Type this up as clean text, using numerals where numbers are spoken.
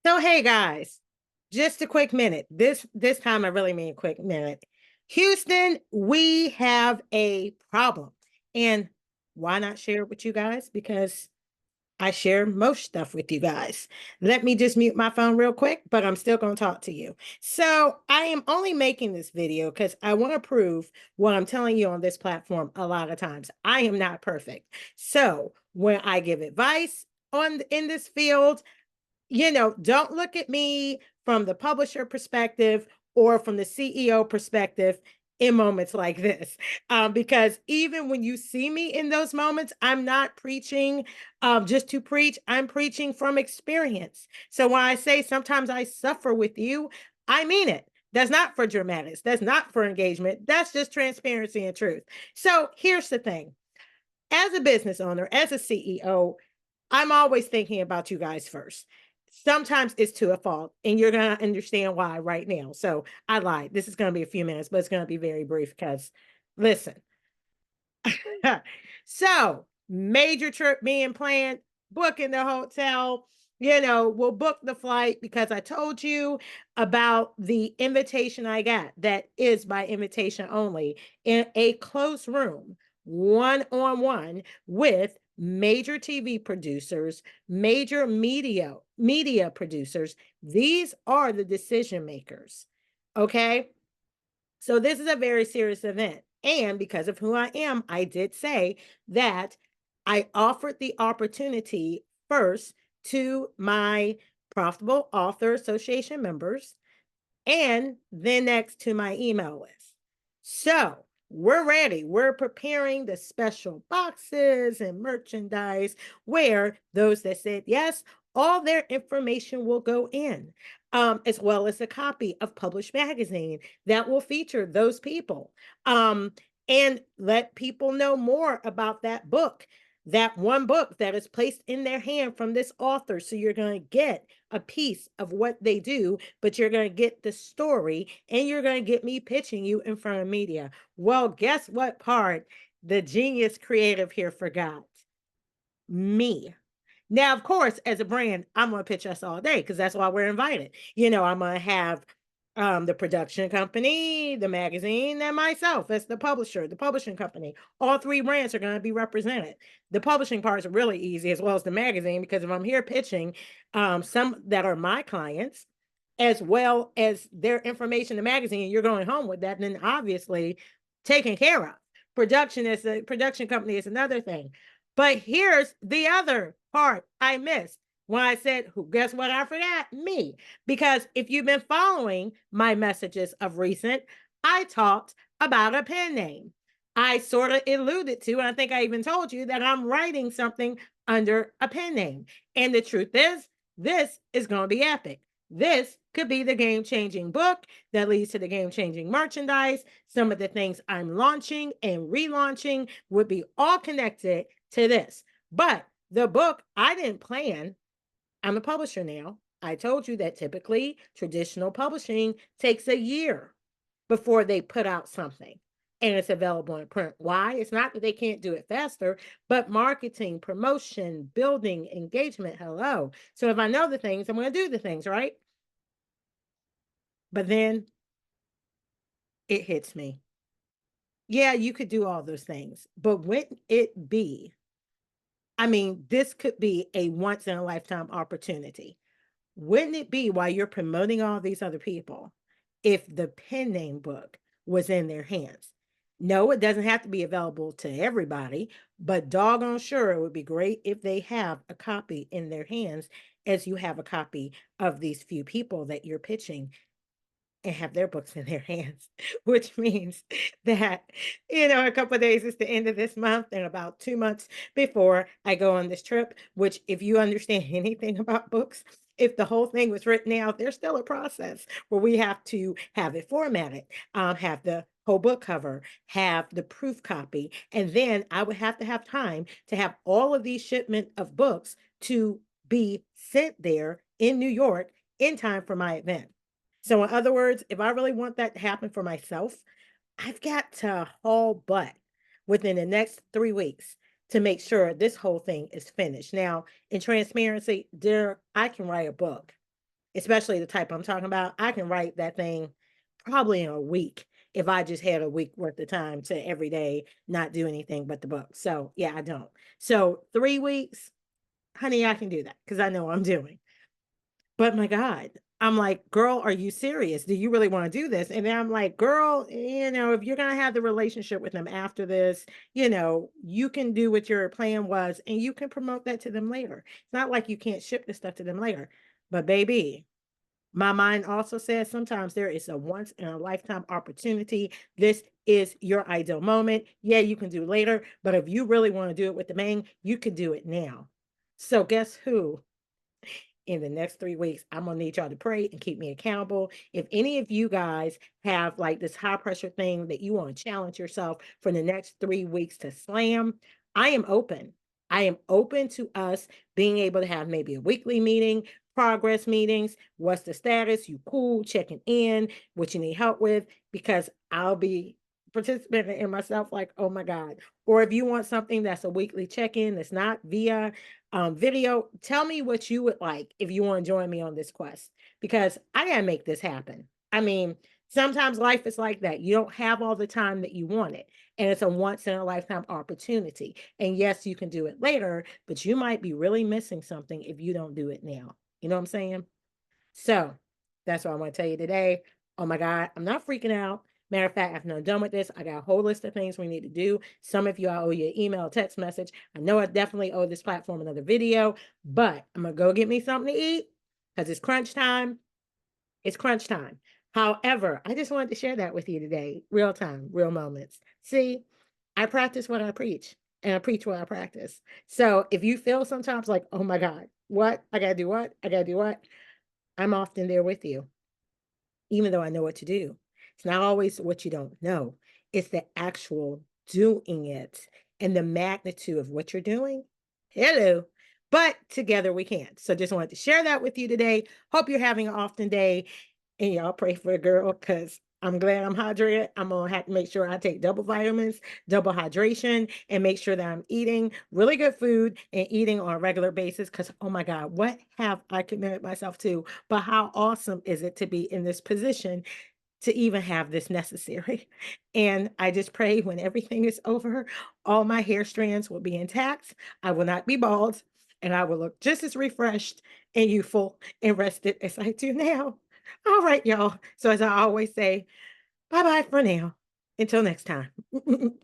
So hey guys, just a quick minute. This time I really mean a quick minute. Houston, we have a problem. And why not share it with you guys? Because I share most stuff with you guys. Let me just mute my phone real quick, but I'm still going to talk to you. So I am only making this video because I want to prove what I'm telling you on this platform a lot of times. I am not perfect. So when I give advice in this field, don't look at me from the publisher perspective or from the CEO perspective in moments like this. Because even when you see me in those moments, I'm not preaching just to preach, I'm preaching from experience. So when I say sometimes I suffer with you, I mean it. That's not for dramatics. That's not for engagement. That's just transparency and truth. So here's the thing. As a business owner, as a CEO, I'm always thinking about you guys first. Sometimes it's to a fault, and you're going to understand why right now. So I lied. This is going to be a few minutes, but it's going to be very brief because listen. So, major trip being planned, booking the hotel, we'll book the flight because I told you about the invitation I got that is by invitation only in a closed room, one-on-one with major TV producers, major media producers. These are the decision makers. Okay? So this is a very serious event. And because of who I am, I did say that I offered the opportunity first to my Profitable Author Association members and then next to my email list. So we're ready. We're preparing the special boxes and merchandise where those that said yes, all their information will go in, as well as a copy of Published Magazine that will feature those people, and let people know more about that book, that one book that is placed in their hand from this author. So you're going to get a piece of what they do, but you're going to get the story and you're going to get me pitching you in front of media. Well, guess what part the genius creative here forgot? Me. Now, of course, as a brand, I'm going to pitch us all day because that's why we're invited. I'm going to have the production company, the magazine, and myself as the publisher, the publishing company. All three brands are going to be represented. The publishing part is really easy, as well as the magazine, because if I'm here pitching some that are my clients, as well as their information, the magazine, you're going home with that, and then obviously taken care of. Production company is another thing. But here's the other part I missed when I said, who, guess what I forgot? Me. Because if you've been following my messages of recent, I talked about a pen name. I sort of alluded to, and I think I even told you that I'm writing something under a pen name. And the truth is, this is going to be epic. This could be the game-changing book that leads to the game-changing merchandise. Some of the things I'm launching and relaunching would be all connected to this. But the book, I didn't plan. I'm a publisher now. I told you that typically traditional publishing takes a year before they put out something and it's available in print. Why? It's not that they can't do it faster, but marketing, promotion, building, engagement. Hello. So if I know the things, I'm going to do the things, right? But then it hits me. Yeah, you could do all those things, but wouldn't it be? I mean, this could be a once in a lifetime opportunity. Wouldn't it be, while you're promoting all these other people, if the pen name book was in their hands? No, it doesn't have to be available to everybody, but doggone sure it would be great if they have a copy in their hands, as you have a copy of these few people that you're pitching and have their books in their hands, which means that, a couple of days is the end of this month and about 2 months before I go on this trip, which, if you understand anything about books, if the whole thing was written out, there's still a process where we have to have it formatted, have the whole book cover, have the proof copy, and then I would have to have time to have all of these shipment of books to be sent there in New York in time for my event. So in other words, if I really want that to happen for myself, I've got to haul butt within the next 3 weeks to make sure this whole thing is finished. Now, in transparency, I can write a book especially the type I'm talking about, I can write that thing probably in a week if I just had a week worth of time to every day not do anything but the book. So yeah, I don't. So 3 weeks, honey, I can do that because I know what I'm doing. But my God, I'm like, girl, are you serious? Do you really want to do this? And then I'm like, girl, if you're going to have the relationship with them after this, you can do what your plan was and you can promote that to them later. It's not like you can't ship this stuff to them later. But baby, my mind also says sometimes there is a once in a lifetime opportunity. This is your ideal moment. Yeah, you can do later, but if you really want to do it with the man, you can do it now. So guess who? In the next 3 weeks, I'm gonna need y'all to pray and keep me accountable. If any of you guys have like this high pressure thing that you want to challenge yourself for the next 3 weeks to slam, I am open. I am open to us being able to have maybe a weekly meeting, progress meetings. What's the status? You cool, checking in, what you need help with, because I'll be participating in myself like, oh my God. Or if you want something that's a weekly check-in that's not via video, tell me what you would like if you want to join me on this quest because I gotta make this happen. I mean, sometimes life is like that. You don't have all the time that you want it, and it's a once in a lifetime opportunity. And yes, you can do it later, but you might be really missing something if you don't do it now. You know what I'm saying? So that's what I want to tell you today. Oh my God, I'm not freaking out. Matter of fact, after I'm done with this, I got a whole list of things we need to do. Some of you, I owe you an email, text message. I know I definitely owe this platform another video, but I'm going to go get me something to eat because it's crunch time. It's crunch time. However, I just wanted to share that with you today. Real time, real moments. See, I practice what I preach and I preach what I practice. So if you feel sometimes like, oh my God, what? I got to do what? I got to do what? I'm often there with you, even though I know what to do. It's not always what you don't know, it's the actual doing it and the magnitude of what you're doing. Hello. But together we can. So just wanted to share that with you today. Hope you're having an often day. And y'all pray for a girl because I'm glad I'm hydrated. I'm going to have to make sure I take double vitamins, double hydration, and make sure that I'm eating really good food and eating on a regular basis. Because, oh my God, what have I committed myself to? But how awesome is it to be in this position to even have this necessary? And I just pray when everything is over, all my hair strands will be intact. I will not be bald. And I will look just as refreshed and youthful and rested as I do now. All right, y'all. So as I always say, bye bye for now. Until next time.